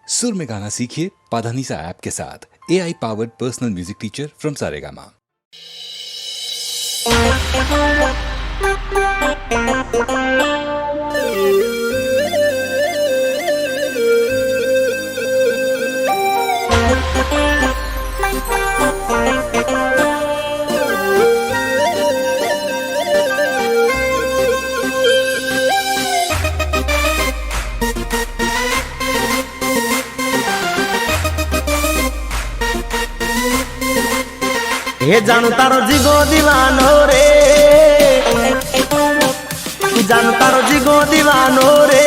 सुर में गाना सीखिए पाधानीसा ऐप के साथ। AI powered personal music teacher from Saregama. हे जानू तारो जिगो दीवानो रे, जानू तारो जिगो दीवानो रे,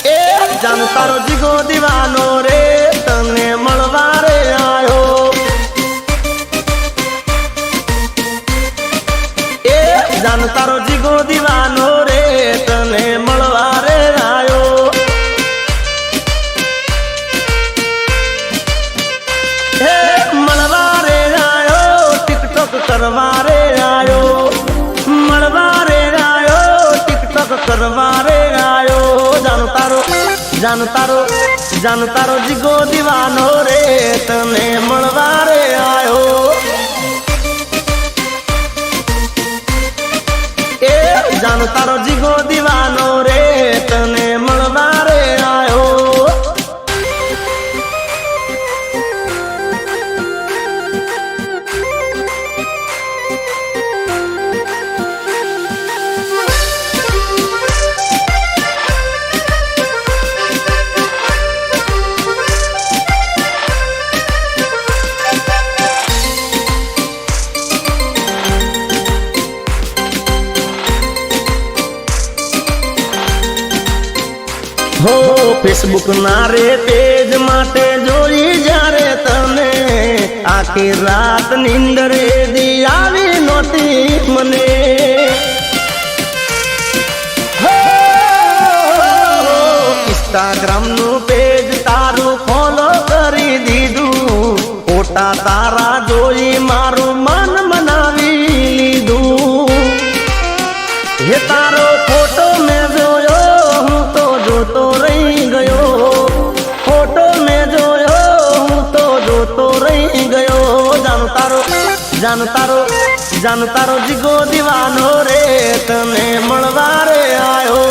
ए जानू तारो जिगो दीवानो रे, तने मळवा रे आयो। ए जानू तारो जिगो दीवानो रे, तने मळवा रे आयो। करवारे आयो, मलवारे आयो, टिकटॉक करवारे आयो। जानू तारो जिगो दीवानो रे, तने मलवारे आयो। ए जानू तारो जिगो दीवानो रे, तने मलवारे आयो। हो फेसबुक ना रे पेज माटे जोई जारे तने, आखी रात नींदरे दी आवी नोती मने। हो इंस्टाग्राम नु पेज तारू फॉलो करी दीधु, फोटा तारा जोई मारू मन मनावी लीधु। हे तारो फोटो में जोयो तो रही गयो, फोटो में जोयो तो रही गयो। जानू तारो जिगो दीवानो रे, तने मळवारे आयो।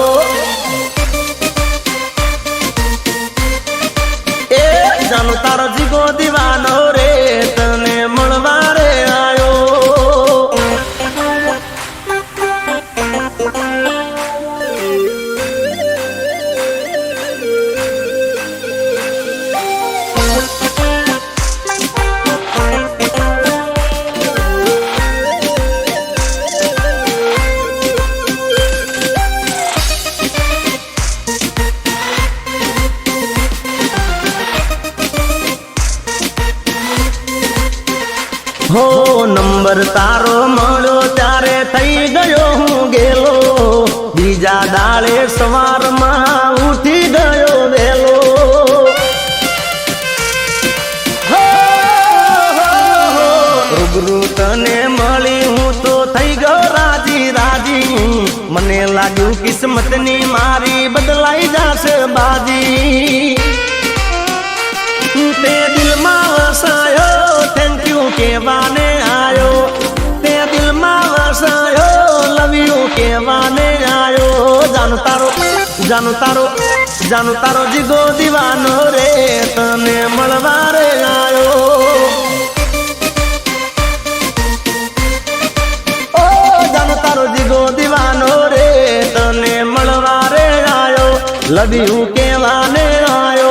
ए जानू तारो जिगो दीवानो रे, तने मळवारे आयो। हो नंबर तारो मळ्यो त्यारे थई गयो हूँ गेलो, बीजा दाड़े सवार में उठी गयो वेलो। हो रूबरू तने मळी हूँ तो थई गयो राजी राजी, मने लाग्यू किस्मतनी मारी बदलाई जाशे बाजी। ते दिल में वसायो थैंक यू केवाने आयो, ते दिल में वसायो लव यू केवाने आयो। जानू तारो जिगो दीवानो रे, तने मळवारे आयो। ओ जानू तारो जिगो दीवानो रे, तने मळवारे आयो, लव यू केवाने आयो।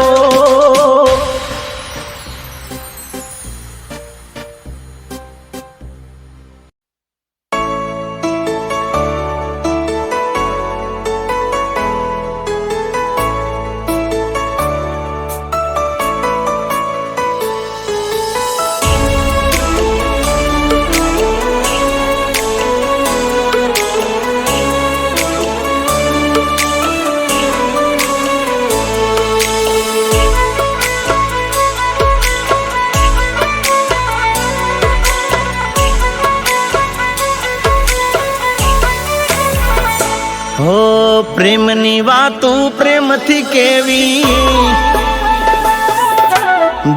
પ્રેમની વાતો પ્રેમથી કેવી,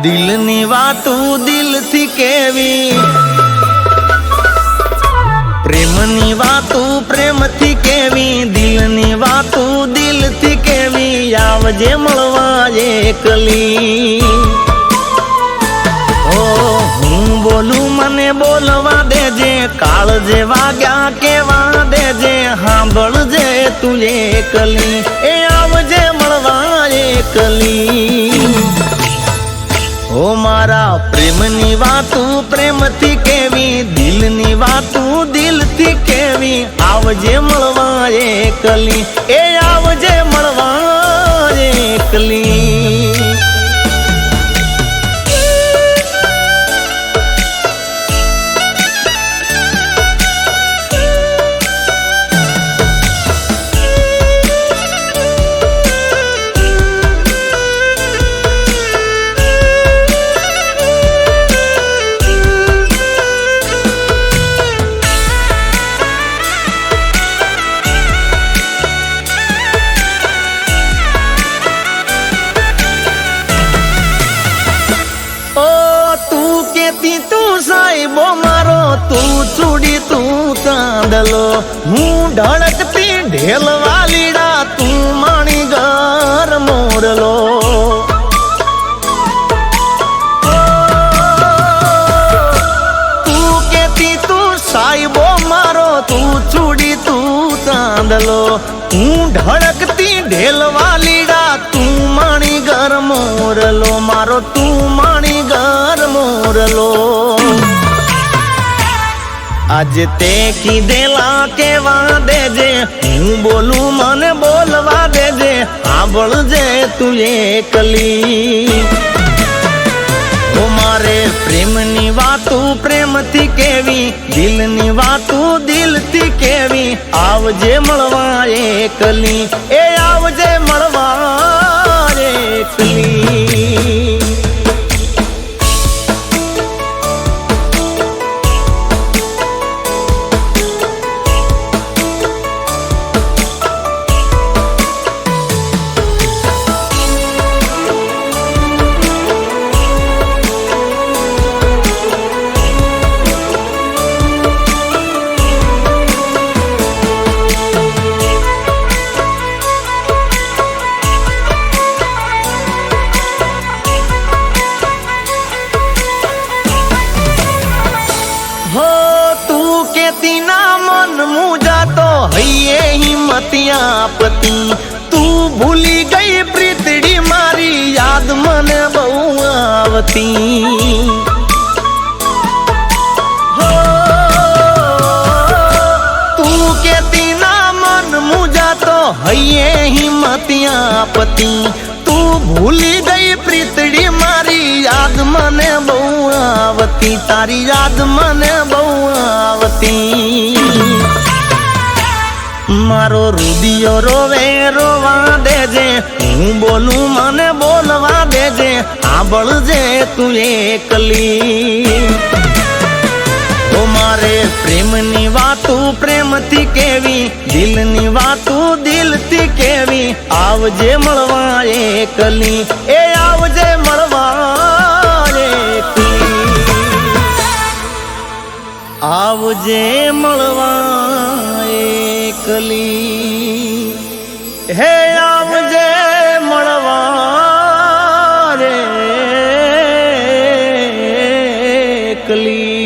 દિલની વાતો દિલથી કેવી, પ્રેમની વાતો પ્રેમથી કેવી, દિલની વાતો દિલથી કેવી, આવજે મળવા એકલી. ઓ હું બોલું મને બોલવા દેજે, કાળ જે વાગ્યા કેવા દેજે, સાંભળજે તું એકલી, એ આવજે મળવા એકલી. ઓ મારા પ્રેમની વાતું પ્રેમથી કેવી, દિલની વાતું દિલથી કેવી, આવજે મળવા એકલી, એ આવજે મળવા એકલી. તું ચૂડી તું ચાંદલો, હું ઢળકતી ઢેલ વાલીડા, તું માણી ઘર મોરલો. તું કેતી તું સાહેબો મારો, તું ચૂડી તું ચાંદલો, હું ઢળકતી ઢેલ વાલીડા, તું માણી ઘર મોરલો, મારો તું માણી ઘર મોરલો. આજે તે કીધેલા કેવા દેજે, હું બોલું મને બોલવા દેજે, સાંભળજે તું એકલી. ઓ મારે પ્રેમની વાતું પ્રેમથી કેવી, દિલની વાતું દિલથી કેવી, આવજે મળવા એકલી, એ આવજે મળવા એકલી. પતિ તું ભૂલી ગઈ પ્રીતડી, મારી યાદ મને બહુ આવતી. તું કેતી ના મન મુજાતો હૈયે હિંમતિયા પતિ, તું ભૂલી ગઈ પ્રીતડી, મારી યાદ મને બહુ આવતી, તારી યાદ મને બહુ આવતી. મારો રૂદિયો રોવે રોવા દેજે, હું બોલું મને બોલવા દેજે, સાંભળજે તું એકલી. ઓ મારે પ્રેમની વાતું પ્રેમથી કેવી, દિલની વાતું દિલથી કેવી, આવજે મળવા એકલી, એ આવજે મળવા એકલી, આવજે મળવા એકલી, હે આવજે મળવા રે એકલી.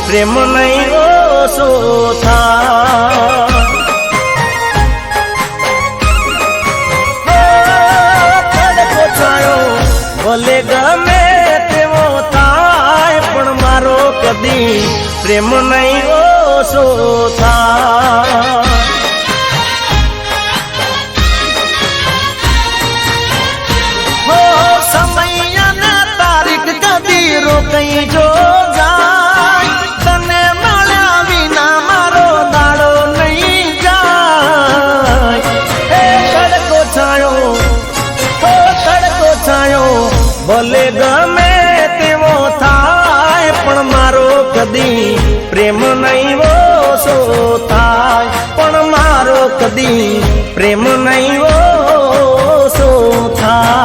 प्रेम नहीं ओछो थाय। तड़को छायो भले गमे तेवो थाय पण मारो कदी प्रेम नहीं ओछो थाय। कहीं जो जाय तने माळ्या विना मारो दाड़ो नहीं जाय। ए तड़को छायो भले गमे तेवो थाय पण मारो कदी प्रेम नहीं ओछो थाय। पण मारो कदी प्रेम नहीं ओछो थाय।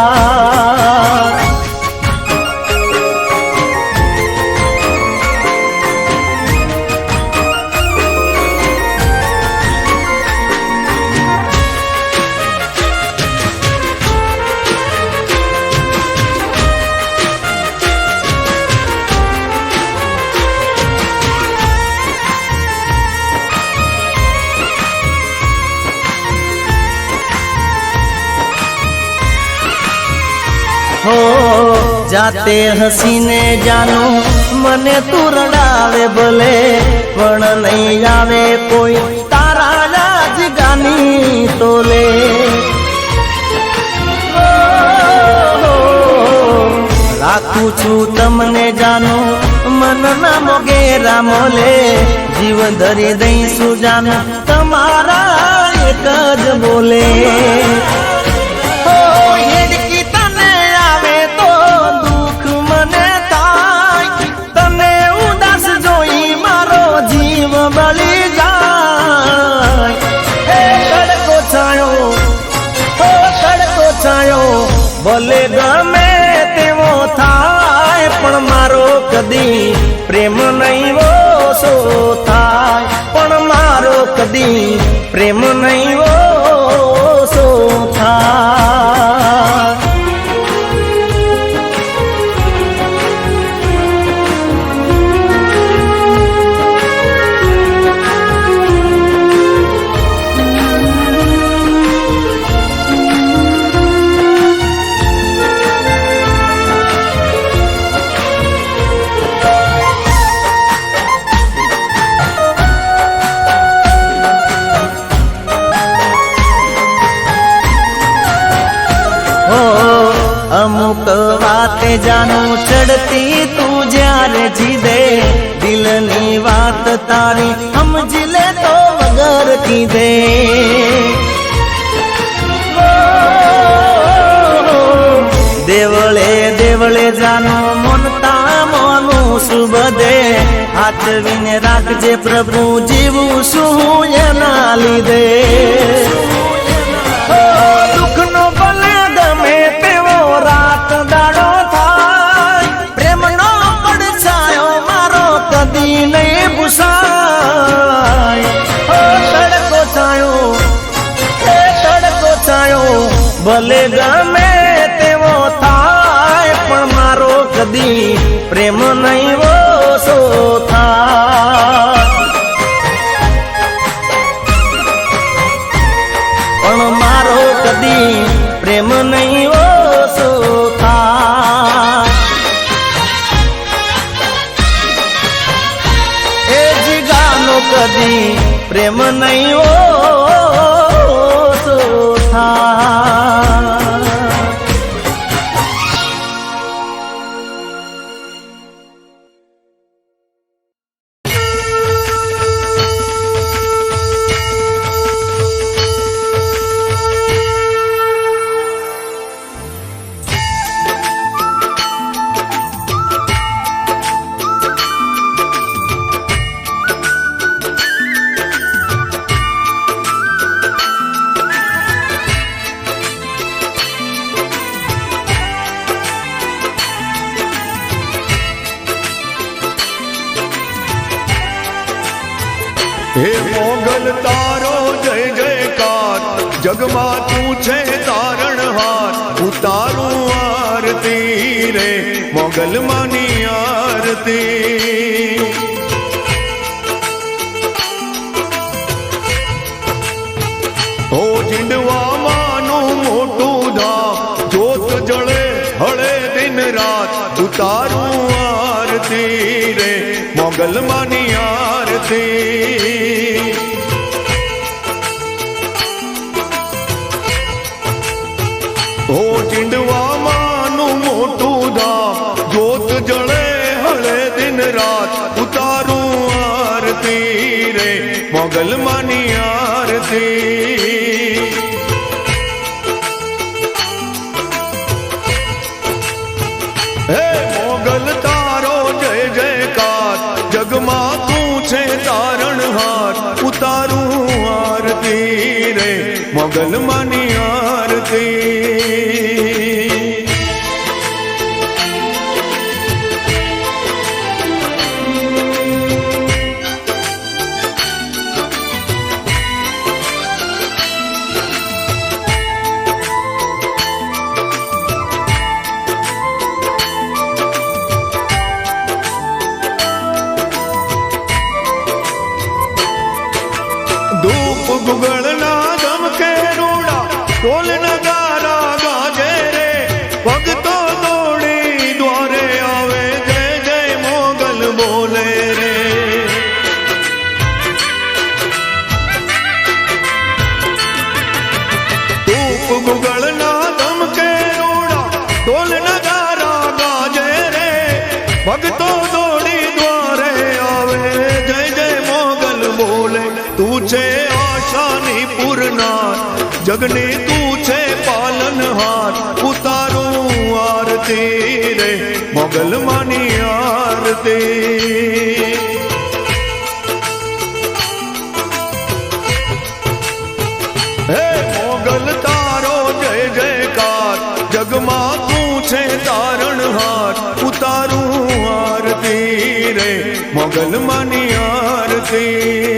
हो जाते हसीने जानो मने तू रड़ावे भले पण नहीं आवे कोई तारा राज गानी तोले। राखू छू तमने जानो मन ना मोगेरा मोले जीव धरी दई सु जानो तमारा एक ज बोले। बली जाय तड़को छायो भले गमे तेवो थाय पण मारो कदी प्रेम नहीं ओछो थाय। पण मारो कदी प्रेम नहीं ओछो थाय। अमुक वाते जानू चढ़ती तू ज्यारे जीदे दिलनी वात तारी हम जिले तो वगर की दे। देवले देवले जानू मनता मोनू शुभ दे हाथ विने राखजे प्रभु जीवू सुय नाली दे। दुख नो भले गमे तेवो रात दाड़ो थाय प्रेम नो પડછાયો मारो कदी नहीं बुसाय। तड़को छायो भले गमे तेवो थाय पण मारो कदी प्रेम नहीं ओछो थाय। पण मारो कदी प्रेम नहीं ओछो थाय। ए जिगानो कदी प्रेम नहीं ओछो थाय। हे मोगल तारो जय जयकार जगमा तू छे तारणहार उतारू आरती रे मोगल मानी आरती। આરતી ઓ જીંડવા માનું મોટું ધામ જોત જળે હળે દિન રાત ઉતારું આરતી રે મોગલ માની આરતી ઓ જીંડવા માનું મોટું ધામ જોત જળે હળે દિન રાત ઉતારું આરતી રે મોગલ માની આરતી હે મોગલ તારો જય જયકાર જગમાં તું છે તારણહાર ઉતારું આરતી રે મોગલ માની આરતી ધૂપ ગુગળના ધમકે રૂડા ઢોલ નગારા ગાજે રે ભગતો દોડી દ્વારે આવે જય જય મોગલ બોલે રે ધૂપ ગુગળના ધમકે રૂડા ઢોલ નગારા ગાજે રે ભગતો દોડી દ્વારે આવે જય જય મોગલ બોલે તું છે આશાની પૂરનાર જગની તું છે પાલનહાર ઉતારું આરતી રે મોગલ માની આરતી હે મોગલ તારો જય જયકાર જગમાં તું છે તારણહાર ઉતારું આરતી રે મોગલ માની આરતી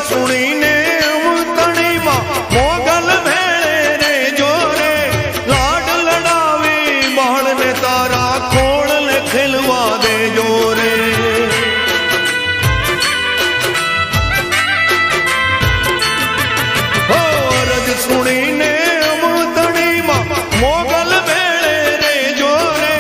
સુણીને અમતણીમાં મોગલ ભેળે રે જોરે લાડ લડાવી બાળને તારા ખોળને ખેલવા દે જોરે અરજ સુણીને અમતણીમાં મોગલ ભેળે રે જોરે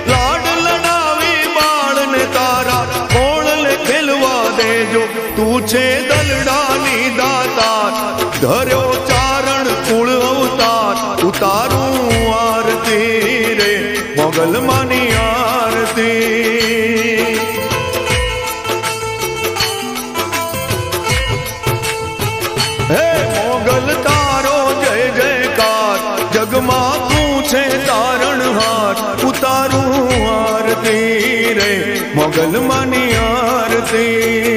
લાડ લડાવી બાળને તારા ખોળને ખેલવા દેજો તું છે દલડાની દાતાર ધર્યો ચારણ કુળ અવતાર ઉતારું આરતી રે મોગલ માની આરતી હે મોગલ તારો જય જયકાર જગમાં તું છે તારણહાર ઉતારું આરતી રે મોગલ માની આરતી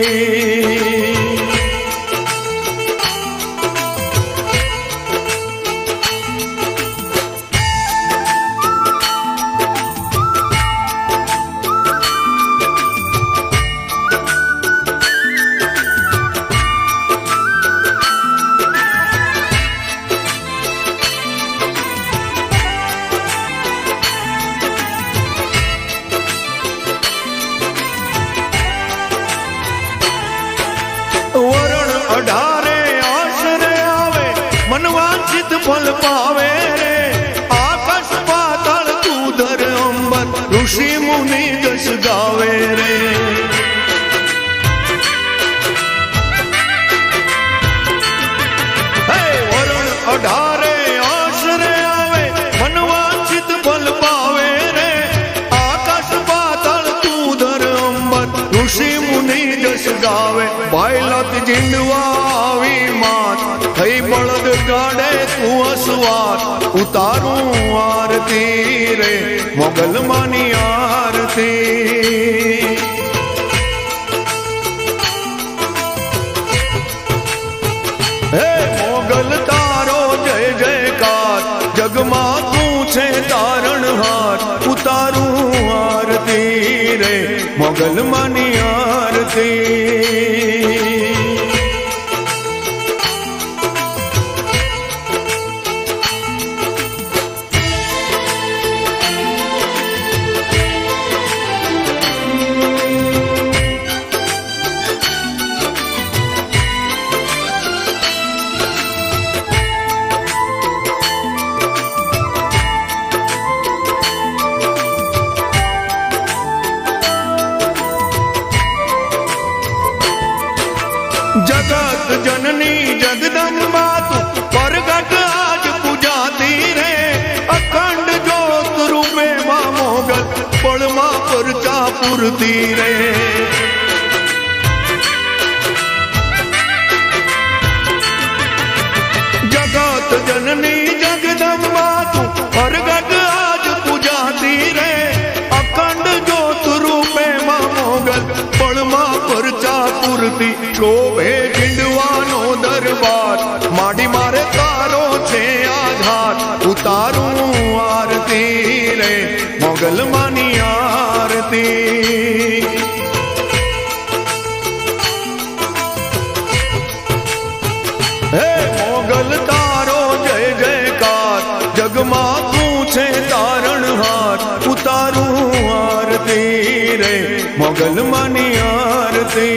ફલ પાવે રે આકાશ પાતાળ તું ધર અંબર ઋષિ મુનિ જસ ગાવે રે હે વરણ અઢારે આશરે આવે મનવાંછિત ફલ પાવે રે આકાશ પાતાળ તું ધર અંબર ઋષિ મુનિ જસ ગાવે પાયલત જીંડવા આવી માત થઈ બળદ ગાડે તું અસવાર ઉતારું આરતી રે મોગલ માની આરતી હે મોગલ તારો જય જયકાર, જગમાં તું છે તારણહાર. ઉતારું આરતી રે મોગલ માની આરતી. जगत जननी जगदम्बा तू प्रगट आज पूजाती रे. अखंड ज्योत रूपे मां मोगल पळमा परचा पूरती रे. जगत जननी जगदम्बा तू प्रगट आज पूजाती रे. अखंड ज्योत रूपे मां मोगल पळमा परचा પૂરતી. શોભે ઝીંડવાનો દરબાર, માડી મારે તારો છે આધાર. ઉતારું આરતી રે મોગલ માની આરતી. હે મોગલ તારો જય જયકાર, જગમાં તું છે તારણહાર. ઉતારું આરતી રે મોગલ માની આરતી.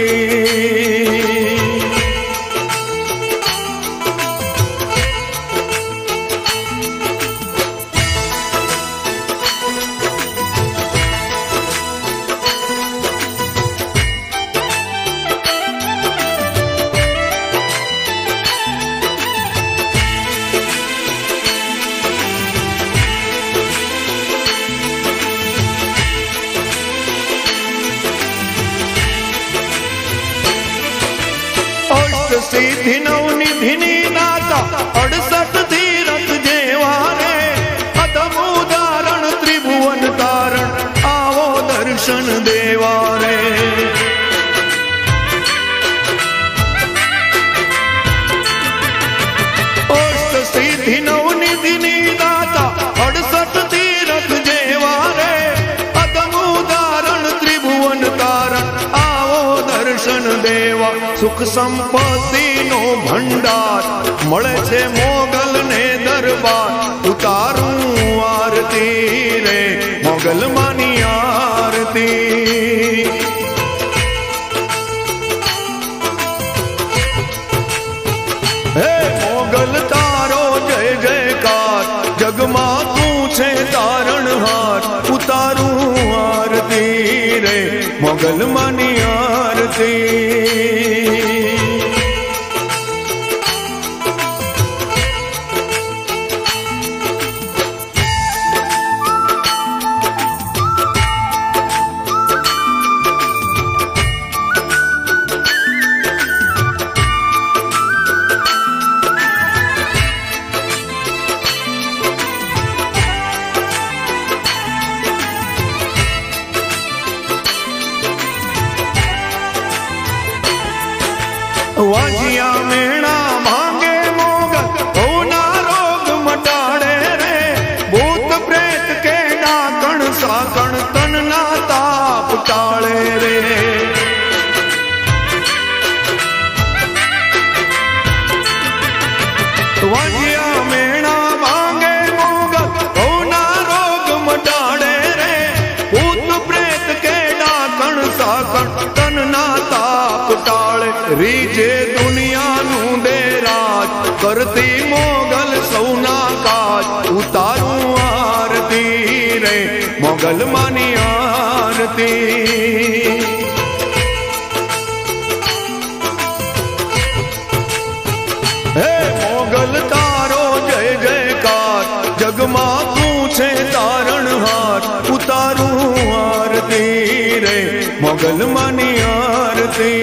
સિદ્ધિ નવનિધિની નાતા 68 તીરથ જેવા રે. અધમ ઉદાહરણ ત્રિભુવન તારણ, આવો દર્શન દેવા રે. સિદ્ધિ નવનિધિની દાતા 68 તીરથ જેવા રે. અધમ ઉદાહરણ ત્રિભુવન તારણ, આવો દર્શન દેવા. સુખ સંપત્તિનો ભંડાર મળે છે મોગલ ને દરબાર. ઉતારું આરતી રે મોગલ માની આરતી. હે મોગલ તારો જય જયકાર, જગમાં તું છે તારણહાર. ઉતારું આરતી રે મોગલ માની આરતી. વાજિયા મેણા માંગે મોગલ, હોના રોગ મટાડે રે. ભૂત પ્રેત કે ડાકણ સાકણ તનના તાપ ટાળે રે. વાજિયા મેણા માંગે મોગલ, હોના રોગ મટાડે રે. ભૂત પ્રેત કે ડાકણ સાકણ તનના તાપ ટાળે. રીજે દુનિયાનું દેરાજ, કરતી મોગલ સૌના કાજ. ઉતારું આરતી રે મોગલ માની આરતી. હે મોગલ તારો જય જયકાર, જગમાં તું છે તારણહાર. ઉતારું આરતી રે મોગલ માની આરતી.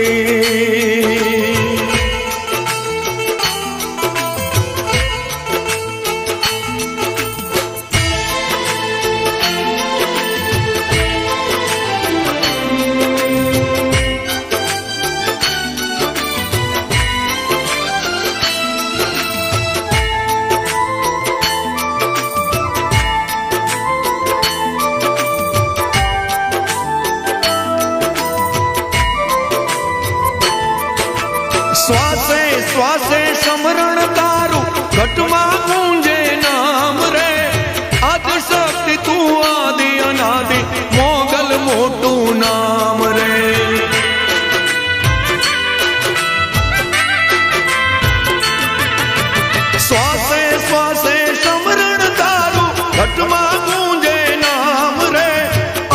શ્વાસે સમરણ તારું ઘટમાં ગુંજે નામ રે આદિ શક્તિ તું આદિ અનાદિ મોગલ મોટું નામ રે શ્વાસે શ્વાસે સમરણ તારું ઘટમાં ગુંજે નામ રે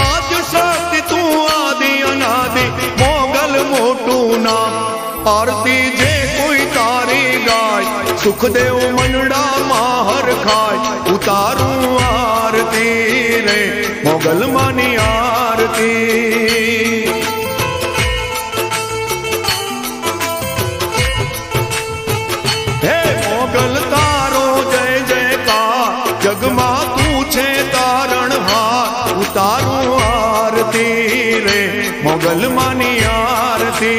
આદિ શક્તિ તું આદિ અનાદિ મોગલ મોટું નામ આરતી જે કોઈ તારી ગાય સુખદેવ મનડામાં હર ખાય ઉતારું આરતી રે મોગલ માની આરતી હે મોગલ તારો જય જયકાર જગમાં તું છે તારણહાર ઉતારું આરતી રે મોગલ માની આરતી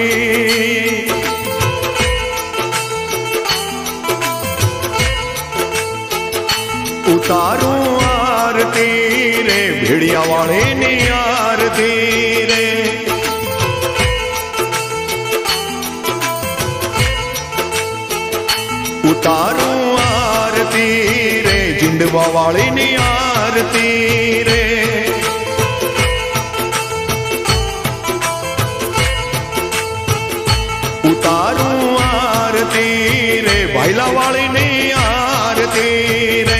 ઉતારું આરતી રે ભેડિયા વાળીની આરતી રે ઉતારું આરતી રે ઝીંડવા વાળીની આરતી રે ઉતારું આરતી રે ભાઈલા વાળીની આરતી રે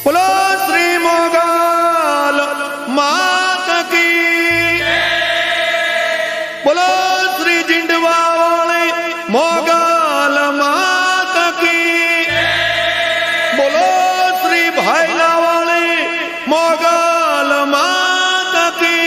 બોલો શ્રી મોગલ માત કી બોલો શ્રી ઝીંડવા વાળી મોગલ માત કી બોલો શ્રી ભાઈલા વાળી મોગલ માત કી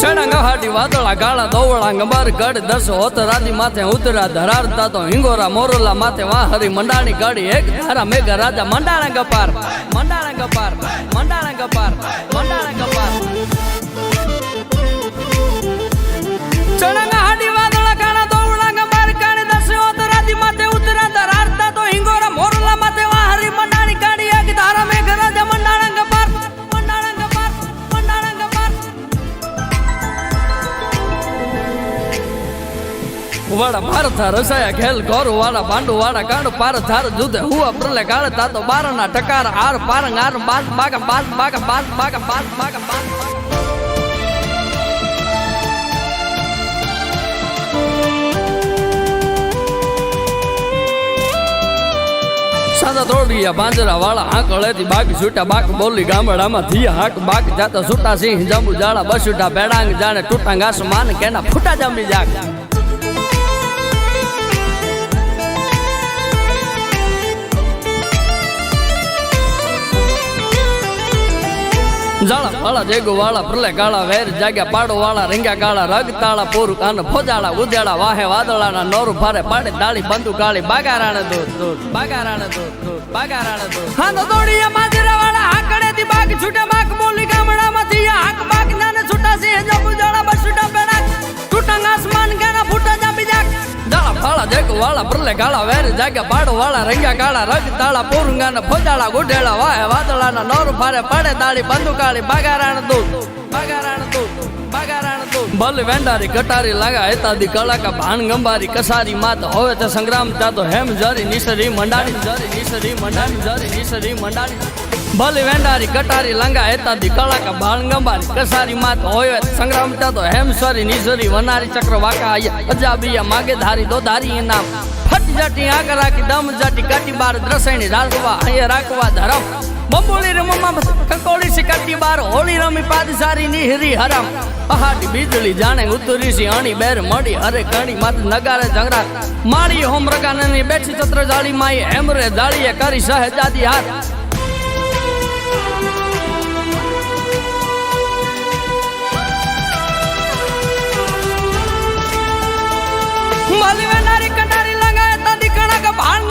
ચડાંગા હાટી વાદળા ગાળા દોવળા ગંબાર ગઢ દસ હોત રાજી માથે ઉતરા ધરારતા તો હિંગોરા મોરલા માથે વાહરી મંડાણી ગાડી એક ધારા મેઘા રાજા મંડાણા ગપાર મંડાણા ગપાર મંડાણા ગપાર મંડાણા ગપાર ચડાંગા હાટી વાદળા ગાળા દોવળા ગંબાર ગઢ દસ હોત રાજી માથે ઉતરા ધરારતા તો હિંગોરા મોરલા માથે વાહરી મંડાણી ગાડી એક ધારા મેઘા રાજા મંડાણા ગપાર મંડાણા ગપાર મંડાણા ગપાર વાડા ભારથા રસાયા ખેલ ગોર વાડા પાંડુ વાડા કાંડ પાર થાર જુદે હુઆ પ્રલે કાળ તાતો બારના ટકાર આર પારંગ આર બાસ બાગા બાસ બાગા બાસ બાગા બાસ બાગા બાસ સાદા તોડિયા પાંજરા વાળા આંકળેથી બાકી છૂટા બાક બોલી ગામડામાં થયા હાક બાક જાતા છૂટા સિંહ જાંબુ જાળા બસુટા બેડાંગ જાણે ટૂટાંગ આસમાન કેના ફૂટા જાંબી જાગ જાળા વાળા જેગો વાળા પ્રલે ગાળા વેર જાગ્યા પાડો વાળા રીંગ્યા ગાળા રગતાળા પોરું કાન ફોજાળા ઉદ્યાળા વાહે વાદળાના નોરું ફારે પાડે દાળી બંદુ કાળી બાગારાણે દૂધ દૂધ બાગારાણે દૂધ દૂધ બાગારાણે દૂધ હા તો દોડિયા માજરા વાળા આકડેથી બાગ છૂટા બાક બોલી ગામડામાંથી હાક બાક નાને છૂટા છે જબુ જાળા બસુટા પેડા ટૂટાંગ આસમાન કેના ફૂટા જાંબી જાક જાળા ફાળા જેગો વાળા પ્રલે ગાળા વેર જાગ્યા પાડો વાળા રીંગ્યા ગાળા રગતાળા પોરું કાન ફોજાળા ગુઢેળા વાહે વાદળાના નોરું ફારે પાડે દાળી બંદુ કાળી બાગારાણ દૂધ બાગારાણ દૂધ બાગારાણ દૂધ ભલે વેંડારી કટારી લાગા હેતાદી કળાકા ભાન ગંબારી કસારી માત હવે તે સંગ્રામ જાતો હેમ જરી નિસરી મંડાણી જરી નિસરી મંડાણી જરી નિસરી મંડાણી ભલે વેંડારી કટારી લંગા હેતાદી કળાકા ભાન ગંબારી કસારી માત હોય સંગ્રામ જાતો હેમ સરી નિસરી વનારી ચક્ર વાકા આયા અજાબિયા માગે ધારી દો ધારી ઇનામ ફટ જટી આગ રાખી દમ જટી કાટી બાર દ્રસણી રાખવા અહીંયા રાખવા ધરમ બબોલી રમમાં કંકોળી સિકટી બાર હોળી રમી પાદસારી નિહરી હરામ પહાડી બીજળી જાણે ઉતરી સી અણી બેર મડી હરે કણી માત નગારે જંગરા માળી હોમ રગાનની બેઠી ચત્ર જાળી માઈ હેમરે જાળીએ કરી સહેજાદી હાથ માલી વેનારી કટારી લગાય તાદી કણા કા ભાણ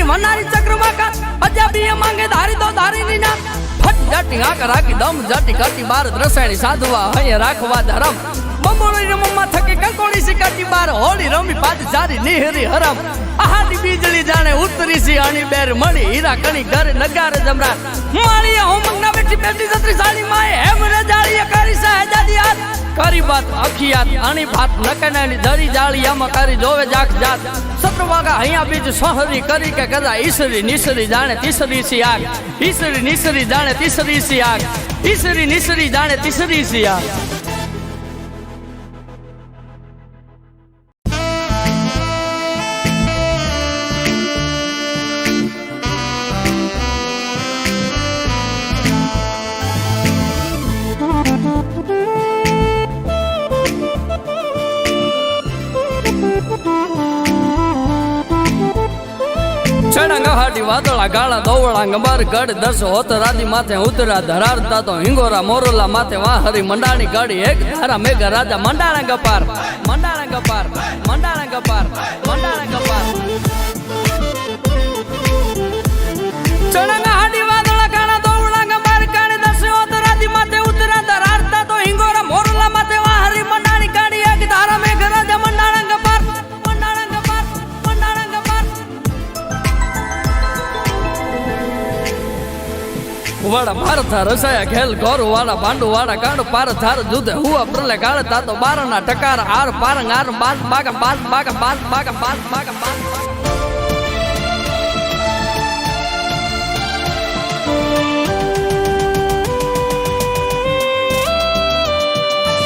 વનારી ચક્રવાકા અજાબી માંગે ધારી તો ધારી ની ના ફટ જાટી આંક રાખી દમ જાટી કાટી બાર રસાયણી સાધવા હૈયા રાખવા ધરમ બમોળી રમવા થકે કંકોડી સિકાટી બાર હોળી રમી પાદ સારી નિહરી હરમ આહાડી બીજળી જાણે ઉતરી સી અણી બેર મળી હીરા કણી ઘર નગાર જમરા માળીએ હોમંગ ના બેઠી બેઠી સત્રી સાડી માએ હેમ રજાળીએ કરી સહેજાદી હાથ કરી બાત અખિયાત અણી ભાત નકનાની ધરી જાળી આમાં કરી જોવે જાખ જાત સત્રવાગા અહીંયા બીજ સોહરી કરી કે કદા ઈસરી નિસરી જાણે તીસરી સી આગ ઈસરી નિસરી જાણે તીસરી સી આગ ઈસરી નિસરી જાણે તીસરી સી આગ ચડંગહાટી વાદળા ગાળા દોવળા ગંબાર ગઢ દર્શ હોત રાધી માથે ઉતરા ધરારતા તો હિંગોરા મોરલા માથે વાહરી મંડાણી ગાડી એક ધારા મેઘ રાજા મંડાણા ગપાર મંડાણા ગપાર મંડાણા ગપાર મંડાણા ગપાર ચડંગહાટી વાદળા ગાળા દોવળા ગંબાર ગઢ દર્શ હોત રાધી માથે ઉતરા ધરારતા તો હિંગોરા મોરલા માથે વાહરી મંડાણી ગાડી એક ધારા મેઘ રાજા મંડાણા ગપાર વાડા ભારત રસાયા ખેલ ગોરુ વાડા ભાંડુ વાડા કાંડ પાર થાર જુદે હુઆ પ્રલે કાળ તાતો બારના ટકાર આર પારંગ આર બાસ બાગા બાસ બાગા બાસ બાગા બાસ બાગા બાસ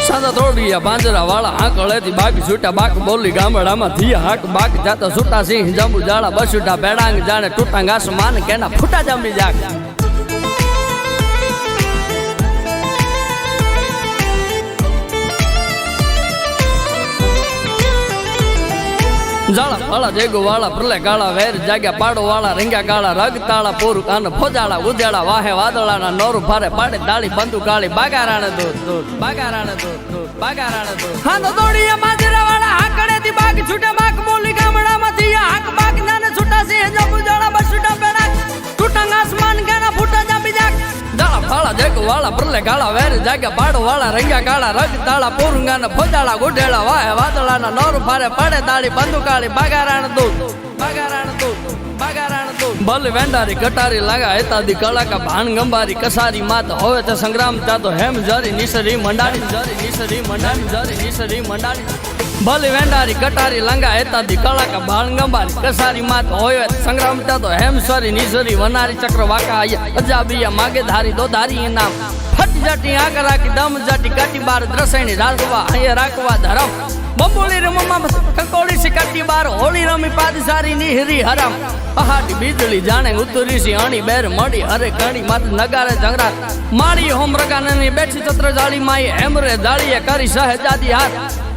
સાદા તોડિયા પાંજરા વાળા આંકળેથી બાકી છૂટા બાક બોલી ગામડામાં થયા હાક બાક જાતા છૂટા સિંહ જાંબુ જાળા બસુટા બેડાંગ જાણે તૂટાંગ આસમાન કેના ફૂટા જાંબી જાગ જાળા વાળા જેગો વાળા પ્રલે ગાળા વેર જાગ્યા પાડો વાળા રીંગ્યા ગાળા રગ તાળા પૂરું કાન ફોજાળા ઉજેડા વાહે વાદળાના નોરું ફારે પાડે દાળી બંદુ કાળી બાગારાણે દૂધ દૂધ બાગારાણે દૂધ દૂધ બાગારાણે દૂધ હા તો દોડિયા માજરા વાળા આકડેથી બાગ છૂટે બાક બોલી ગામડામાંથી હાક બાક નાને છૂટા છે જબુ જાળા બસુટા પેડા તૂટાંગ આસમાન ગાના ફૂટા જાંબી જાક જાળા ફાળા જેગો વાળા પ્રલે ગાળા વેર જાગ્યા પાડો વાળા રીંગ્યા ગાળા રગ તાળા પૂરું કાન ફોજાળા ઉઢેડા વાહે વાદળાના નોરું ફારે પાડે દાળી બંદુ કાળી બાગારાણ દૂધ બાગારાણ દૂધ બાગારાણ દૂધ ભલ વેંડારી કટારી લાગા હેતાદી કળાકા ભાન ગંબારી કસારી માત હવે તે સંગ્રામ તાતો હેમ જરી નિસરી મંડાણી જરી નિસરી મંડાણી જરી નિસરી મંડાણી ભલ વેંડારી કટારી લંગા હેતાદી કળાકા ભાન ગંબારી કસારી માત હોય સંગ્રામ તાતો હેમ સરી નિસરી વનારી ચક્ર વાકા આયા અજાબિયા માગે ધારી દો ધારી નામ ફટ જાટી આગ રાખી દમ જાટી કાટી બાર દ્રસૈણી રાખવા અહીંયા રાખવા ધરમ બમોળી રમવા કંકોડી સિકાટી બાર હોળી રમી પાદ સારી નિહરી હરમ પહાડી બીજળી જાણે ઉતરી સી અણી બેર મળી હરે કણી માત નગારે જંગરાત માળી હોમ રગાનની બેઠી ચત્ર જાળી માઈ હેમરે જાળીએ કરી સહેજાદી હાથ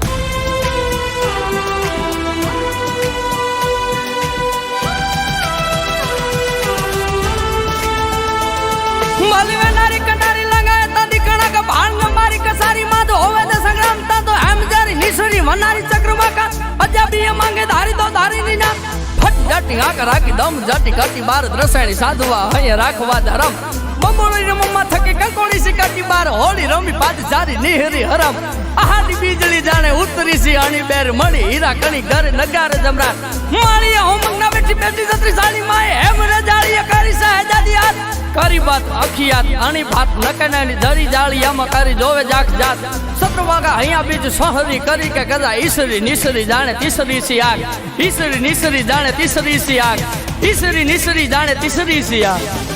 માલી વેનારી કંટારી લગાય તાદી કણાક ભાણ ગંબારી કસારી માત હોવે તે સંગ્રામ તાતો હેમ જારી નિસરી વનારી ચક્રવાકા અજાબી માંગે ધારી તો ધારી ની ના ફટ જાટી આંક રાખી દમ જાટી કાટી બાર રસાયણી સાધવા હૈયા રાખવા ધરમ બમોળી રમવા થકે કંકોડી સિકાટી બાર હોળી રમી પાદ સારી નિહરી હરમ આહાડી બીજળી જાણે ઉતરી સી અણી બેર મળી હીરા કણી ઘર નગાર જમરા માળીએ હોમંગ ના બેઠી બેઠી સત્રી સાડી માએ હેમ રજાળીએ કરી સહેજાદી હાથ કરી બાત અખિયાત અણી ભાત નકનાની ધરી જાળી આમાં કરી જોવે જાખ જાત સત્રવાગા અહીંયા બીજ સોહરી કરી કે કદા ઈસરી નિસરી જાણે તીસરી સી આગ ઈસરી નિસરી જાણે તીસરી સી આગ ઈસરી નિસરી જાણે તીસરી સી આગ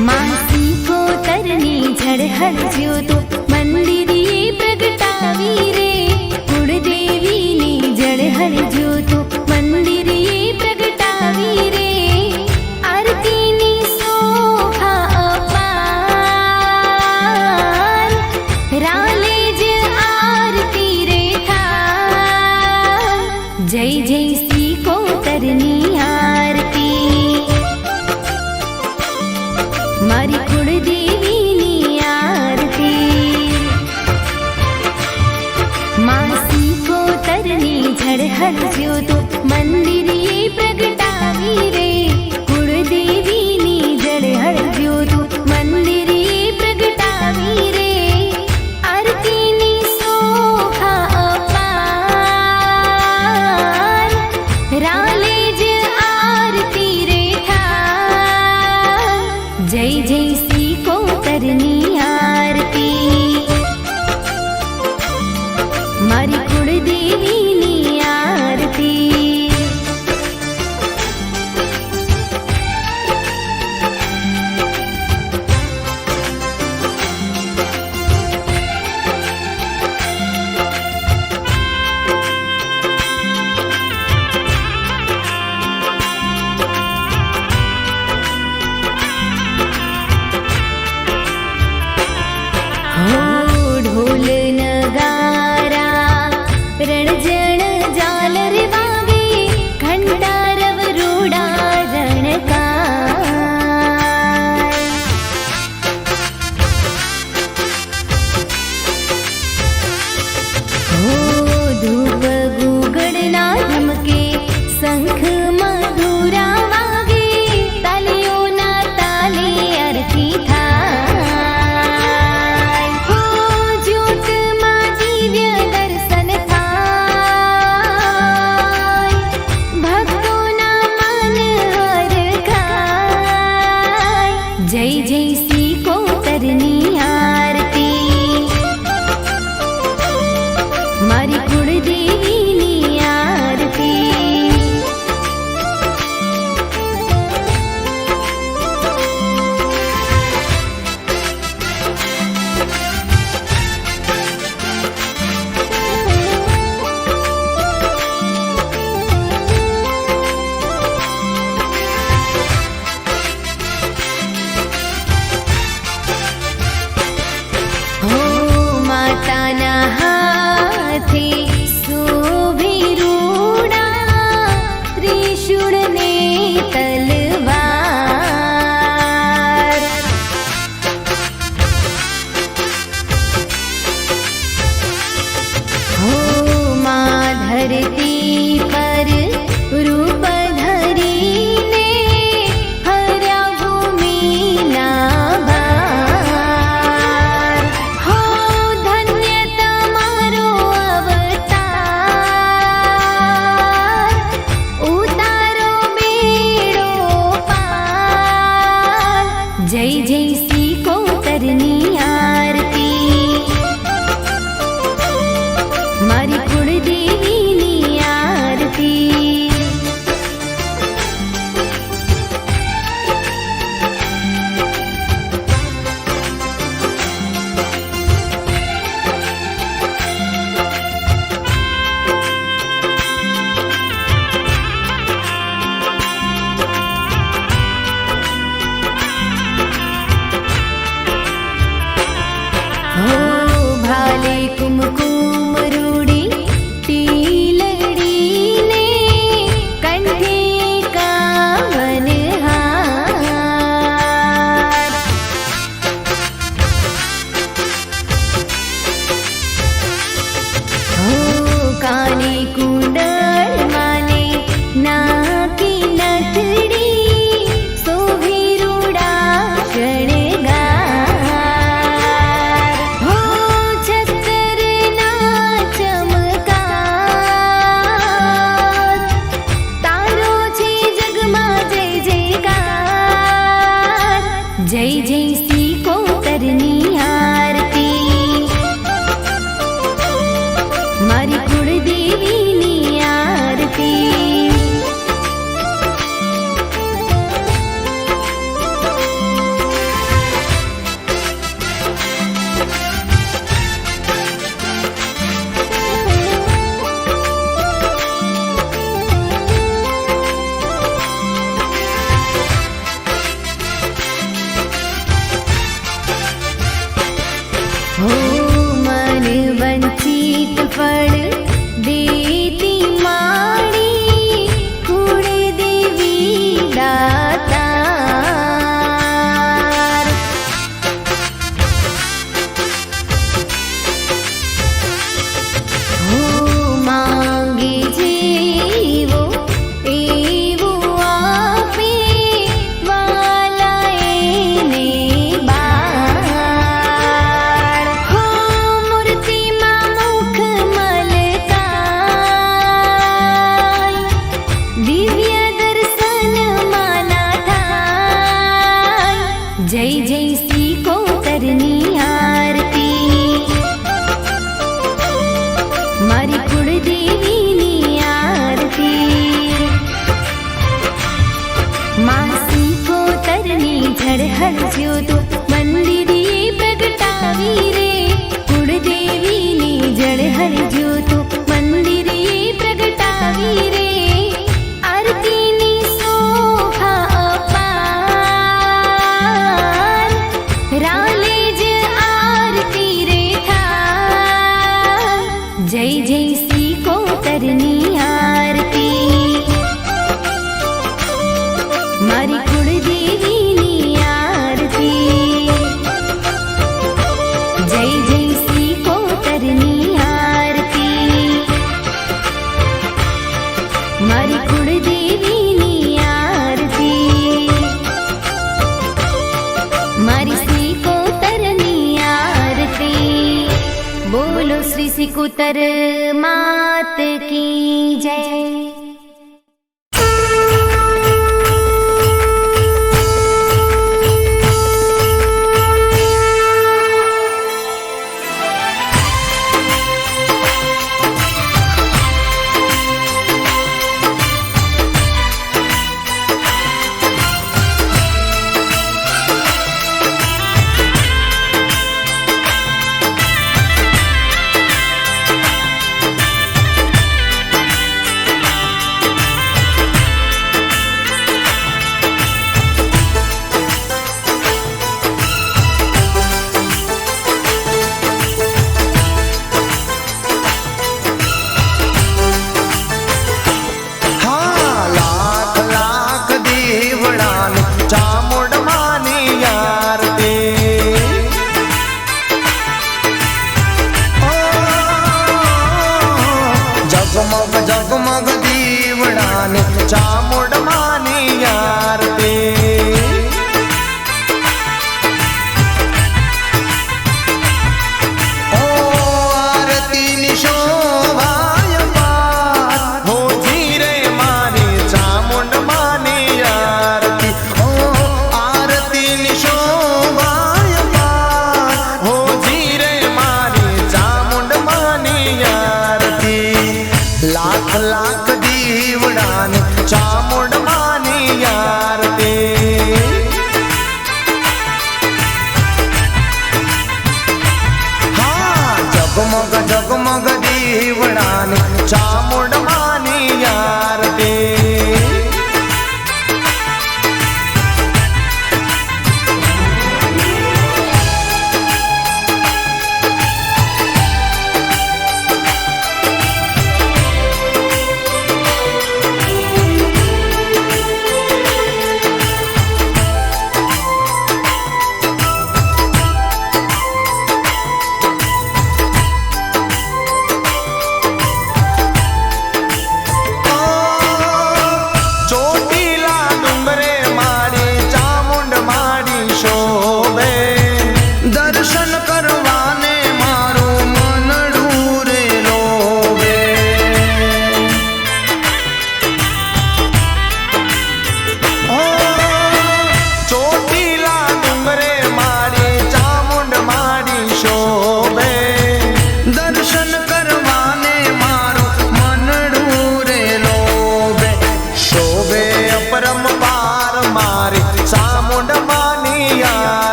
मासी को तरनी झड़हर ज्योतो मंदिरिये प्रगटावी रे कुड़देवी ने झड़हर ज्योतो कुलदेवीनी आरती मासी कोतरनी झड़हर ज्योतो मंदिरे प्रगटावी रे कुलदेवीनी झड़हर ज्योतो मंदिरे प्रगटावी रे आरतीनी शोभा अपार राले ज आरती रे ठार जय जय श्री कोतरनी आरती मारी कुलदेवीनी आरती ढोल नगारा रणजण जालर वागे घंटारव रूडा रणकार धूप गुगड़ना धमके शंख मधुरा वागे तालियों ना ताले आरती थाय हो ज्योत मां दिव्य दर्शन थाय भक्तों ना मन हर खाय जय जय श्री कोतरनी आरती मारी कुलदेवीनी आरती हो माताना हाथे शोभे रूडा त्रिशूळ ने तलवार हो मां धरती पर रूप धरीने हर्या भूमिना भार हो धन्य તમારો અવતાર ઉતારો બેડો પાર જય જય શ્રી કોતરની આરતી મારી કુળદેવીની આરતી हो भाले कुमकुम रूड़ी टीलड़ी ने कंठे कावन हार हो काली कुंडल माले नाकी नथड़ी शोभे रूड़ा शणगार हो छतर ना चमकार तारो छे जगमा जय जयकार जय जय श्री कोतरनी आरती मारी कुलदेवीनी आरती हो मन वंचित फल देती माड़ी कुलदेवी दातार जैसी को तरनी आरती मारी कुलदेवी नी आरती मासी को तरनी झड़ हर जो तो मंदिर ये प्रगटावी रे कुलदेवी नी जड़ हर जो तो मंदिर ये प्रगटावी रे आरती नी शोभा अपार रालेज आरती रे था जय जय सी को तरनी आरती मारी कुलदेवी नी आरती जय जय सी को तरनी आरती मारी कुलदेवी नी आरती मारी सी को तरनी आरती बोलो श्री सिकुतर मात की जय।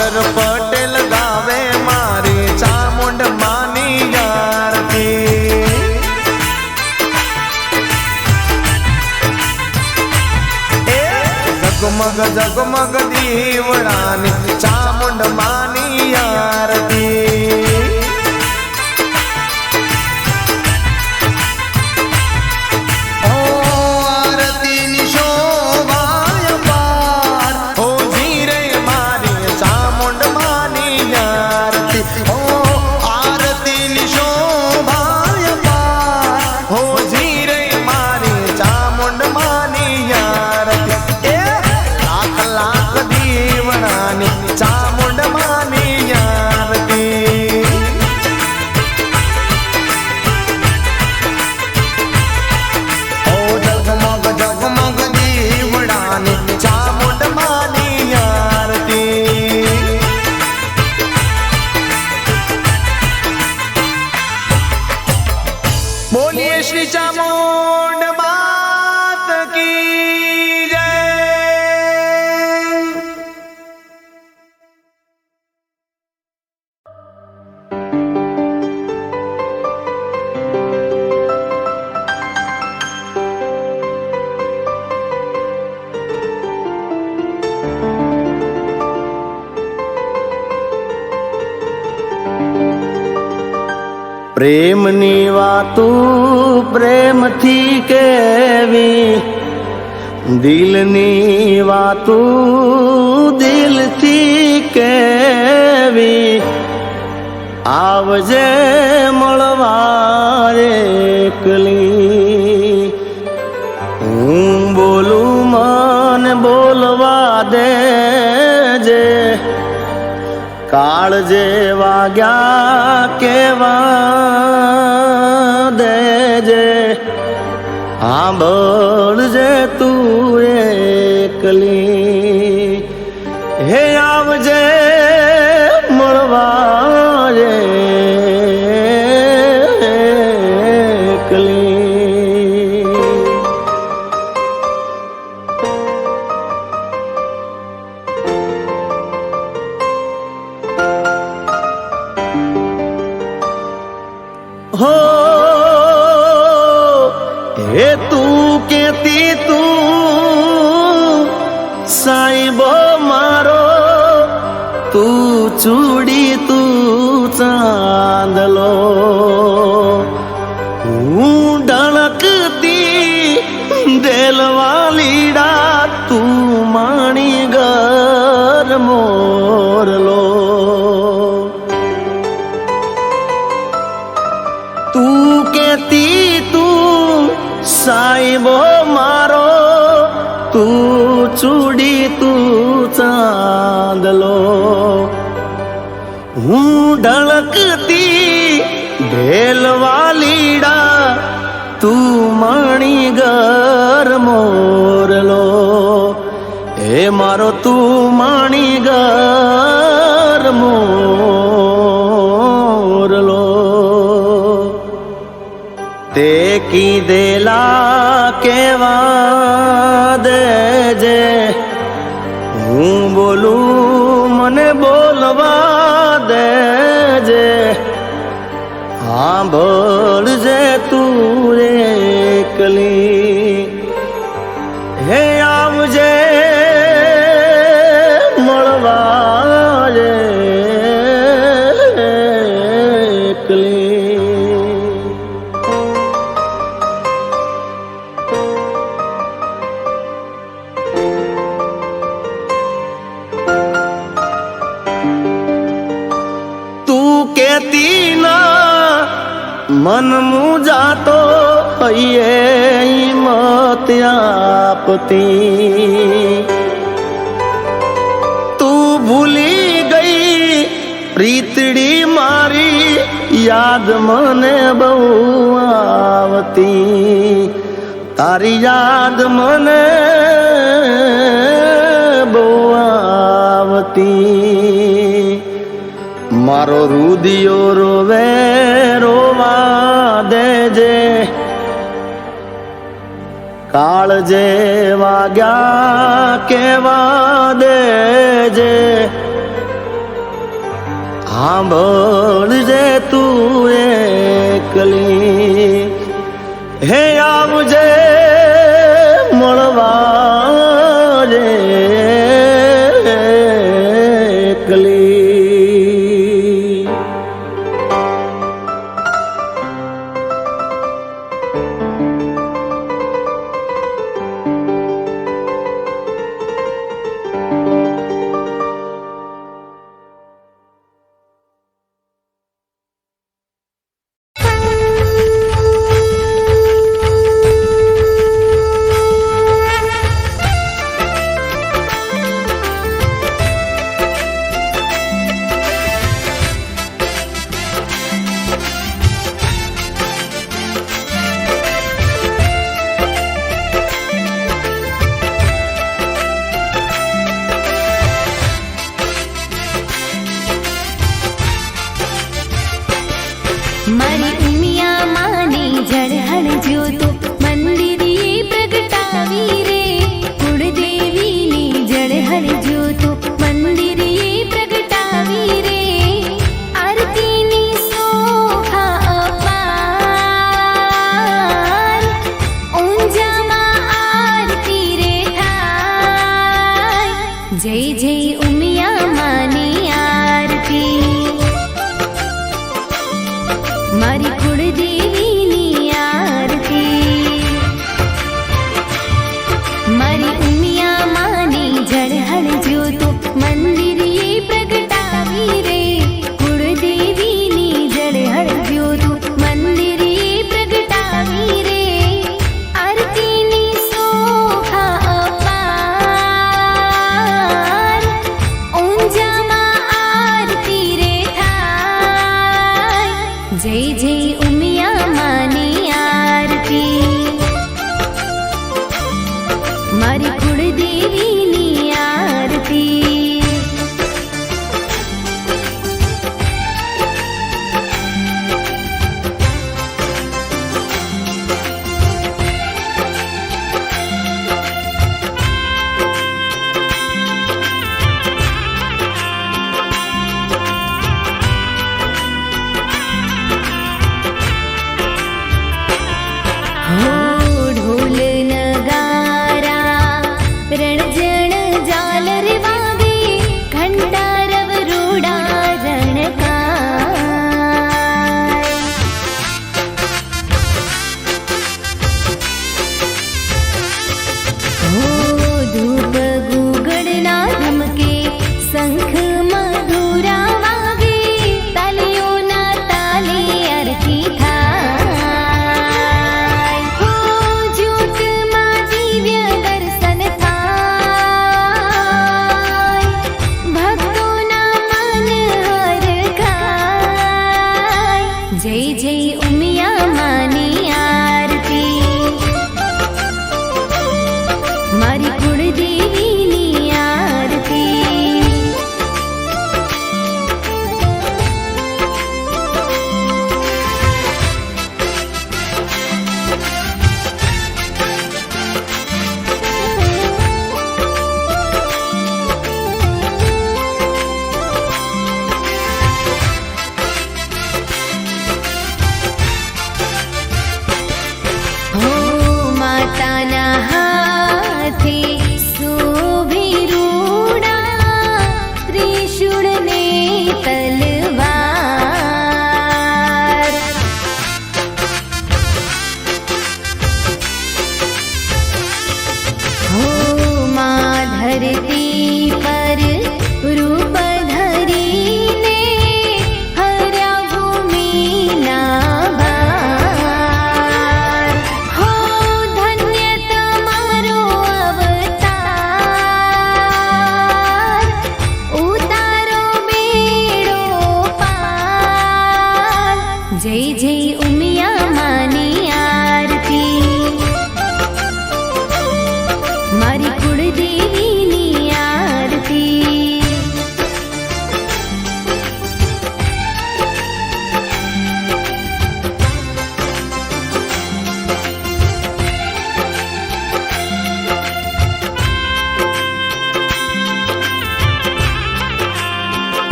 સાગર પટેલ ગાવે મારી ચામુંડ માની આરતી જગમગ જગમગ દીવડાની ચામુંડ માની આરતી ચામુંડ માની આરતી ઓ જગમગ જગમગ દીવડાની ચામુંડ માની આરતી બોલીએ શ્રી ચામુંડ માત કી જય પ્રેમની વાતું પ્રેમથી કેવી દિલની વાતું દિલથી કેવી આવજે મળવા એકલી હું બોલું મને બોલવા દેજે કાળજે વાગ્યા કેવા દેજે સાંભળજે તું એકલી હે આવજે મળવા એકલી हो हे તું કેતી તું સાઈબો મારો તું ચૂડી તું ચાંદલો હું ડણકતી દેલવાલીડા તું માણી ગર મોરલો તું કેતી તું સાઈબો મારો તું ચૂડી તું ચાંદલો હું ઢળકતી ઢેલવાલીડા તું માણી ગર મોરલો એ મારો તું માણી ગર મોરલો તે કીધેલા કેવા દેજે હું બોલું મને બોલવા દેજે સાંભળજે તું એકલી હે આવજે મળવા એકલી કેતી ના મન મુજાતો હૈયે મત આપતી તું ભૂલી ગઈ પ્રીતડી મારી યાદ મને બહુ આવતી તારી યાદ મને બહુ આવતી મારો રુદિયો રોવે રોવા દેજે કાળજે વાગ્યા કેવા દેજે સાંભળજે તું એકલી હે આવજે મળવા રે એકલી મારી ઉમિયા માની જળહળ જ્યોતો મંદિરે પ્રગટાવી રે કુળદેવીની જળહળ જ્યોતો મંદિરે પ્રગટાવી રે આરતીની શોભા અપાર ઊંઝામાં આરતી રે થાય જય જય ઉમિયા માની આરતી મારી કુળદેવીની આરતી મારી ઉમિયા માની જળહળ જ્યોતો મંદિરે પ્રગટાવી રે કુળદેવીની જળહળ જ્યોતો મંદિરે પ્રગટાવી રે આરતીની શોભા અપાર ઊંઝામાં આરતી રે થાય જય જય ઉમિયા માની આરતી મારી કુળદેવીની આરતી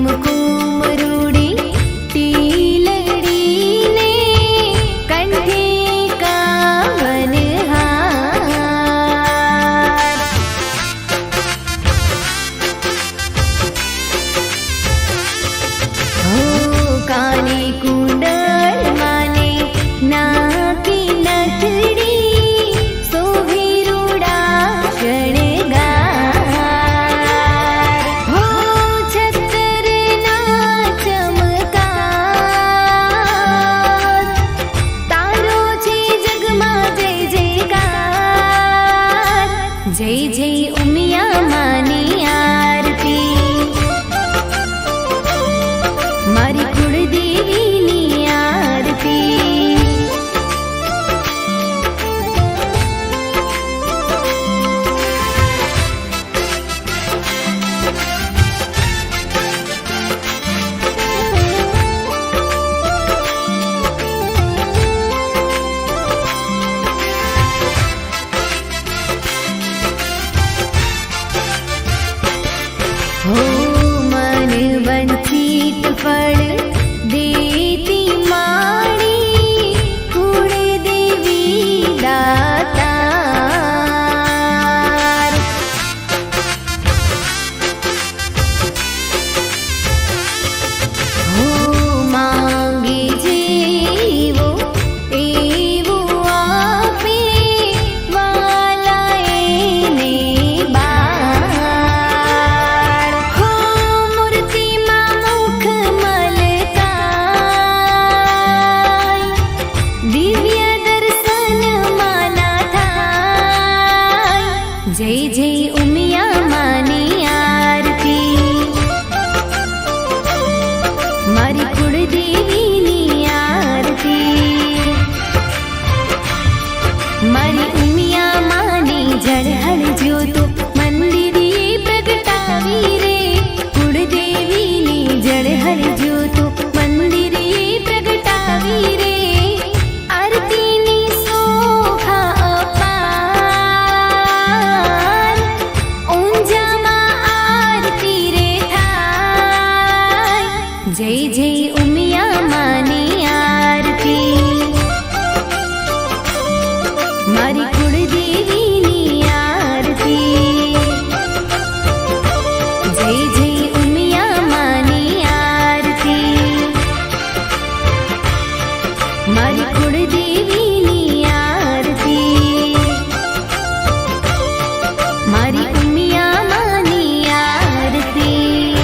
કુમકુમ રૂડી ટીલડીને કંઠે કાવનહાર હો કાને કુંડળ માને નાકી નથડી શોભે રૂડા શણગાર હો છત્તરના ચમકાર તારો છે જગમાં જય જયકાર જય જય ઉમિયા માની આરતી મારી કુળદેવીની આરતી હો મન વંચિત ફળ દેતી માણી કુળદેવી દાતાર હો માંગે જેવો એવો આપે વાલા એને બાર હો મૂર્તિમાં મુખ મલકાય દિવ્ય દર્શન માના થાય જય જય ઉમિયા માની આરતી મારી કુળદેવીની આરતી મારી ઉમિયા માની ઝળહળ જ્યોતો મંદિરે પ્રગટાવી રે કુળદેવીની ઝળહળ જ્યોતો મંદિરે પ્રગટાવી રે આરતીની શોભા અપાર ઊંઝામાં આરતી રે થાય જય જય ઉમિયા માની આરતી મારી કુળદેવીની આરતી જય જય ઉમિયા માની આરતી મારી કુળદેવીની આરતી મારી ઉમિયા માની આરતી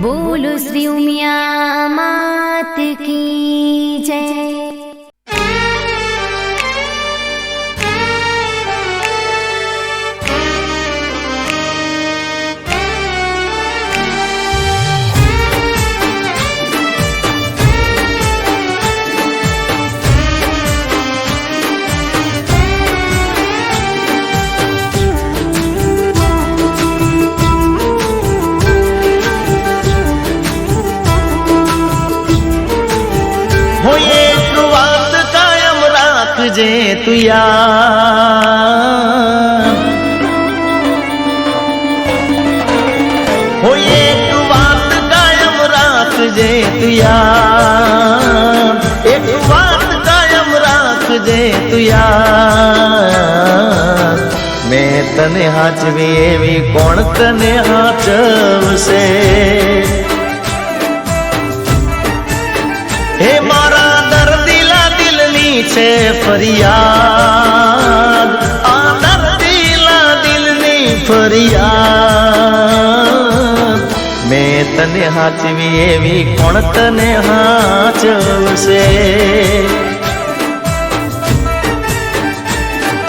બોલો શ્રી ઉમિયા માત કી જય હો એક વાત કાયમ રાખજે તું યાર હો એક વાત કાયમ રાખજે તું યાર એક વાત કાયમ રાખજે તું યાર મેં તને હાચવી એવી કોણ તને હાચવશે હે મારા દર્દીલા દિલની છે ફરિયાદ આ દર્દીલા દિલની ફરિયાદ મેં તને હાચવી એવી કોણ તને હાચવશે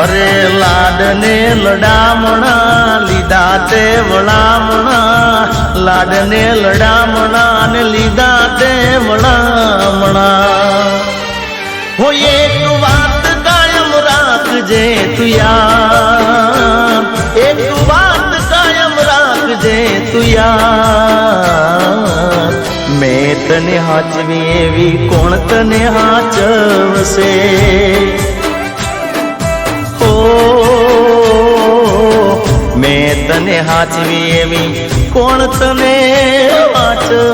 અરે લાડને લડામણા લીધા તે વળામણા લાડને લડામણા ને લીધા તે વળામણા હો એક વાત કાયમ રાખજે તું યાર એક વાત કાયમ રાખજે તું યાર મેં તને હાચવી એવી કોણ તને હાચવશે મેં તને હાચવી એવી કોણ તને વાંચશે.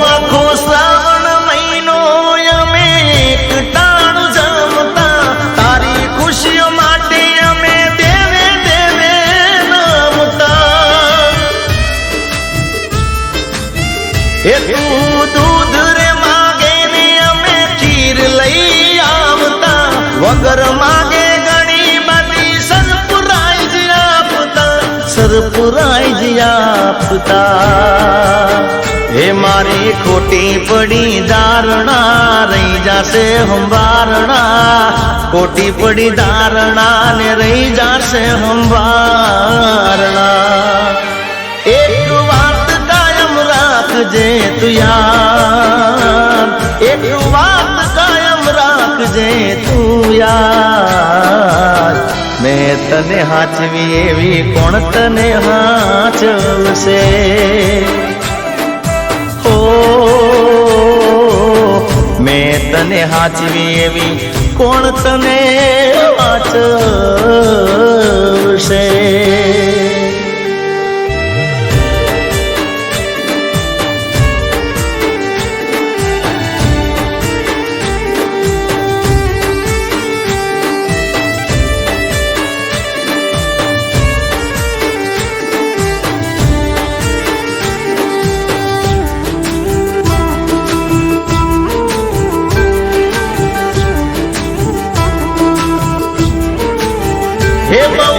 આખો શ્રાવણ મહિનો અમે એકટાણું જમતા, તારી ખુશીઓ માટે અમે દેવે દેવે નમતા. એ તું દૂધ રે માગે ને અમે ખીર લઈ આવતા, વગર માગે ઘણી બધી સરપરાઈજ આપતા, સરપરાઈજ આપતા. હે મારી ખોટી પડી ધારણા રહી જાશે સંભારણા, ખોટી પડી ધારણા ને રહી જાશે સંભારણા. એક વાત કાયમ રાખજે તું યાર, એક વાત કાયમ રાખજે તું યાર. મેં તને હાચવી એવી કોણ તને હાચવશે. મેં તને હાચવી એવી કોણ તને વાંચશે. હે બહુ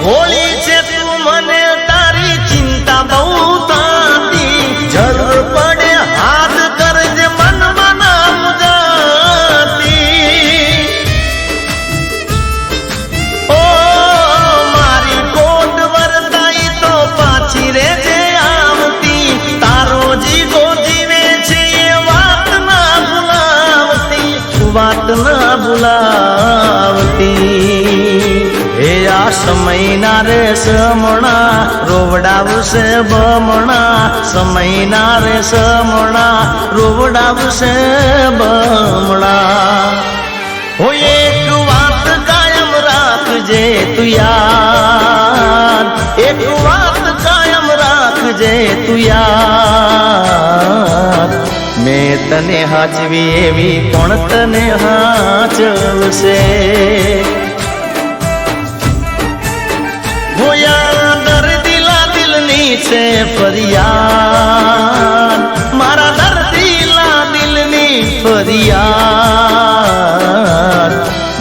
ભોળી છે તું, મને તારી ચિંતા બહુ થતી, જરૂર પડે હાથ કરજે મનમાં ના મુજાતી. ઓ મારી કોટ વરતાઈ તો પાછી રેજે આવતી, તારો જીગો જીવે છે એ વાત ના ભૂલાવતી, વાત ના ભૂલાવતી. હે આ સમયના રે સમણા રોવડાવશે બમણા, સમયના રે સમણા રોવડાવશે બમણા. હો એક વાત કાયમ રાખજે તું યાર, એક વાત કાયમ રાખજે તું યાર. મેં તને હાચવી એવી કોણ તને હાચવશે. દર્દીલા દિલની છે ફરિયાદ, મારા દર્દીલા દિલની ફરિયાદ.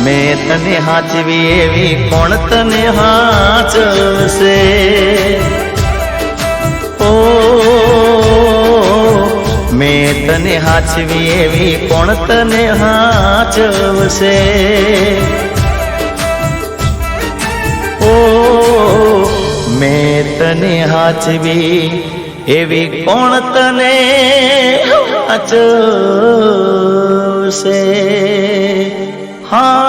મેં તને હાચવી એવી કોણ તને હાચવશે. ઓ મેં તને હાચવી એવી કોણ તને હાચવશે. મેં તને હાચવી એવી કોણ તને હાચવશે. હા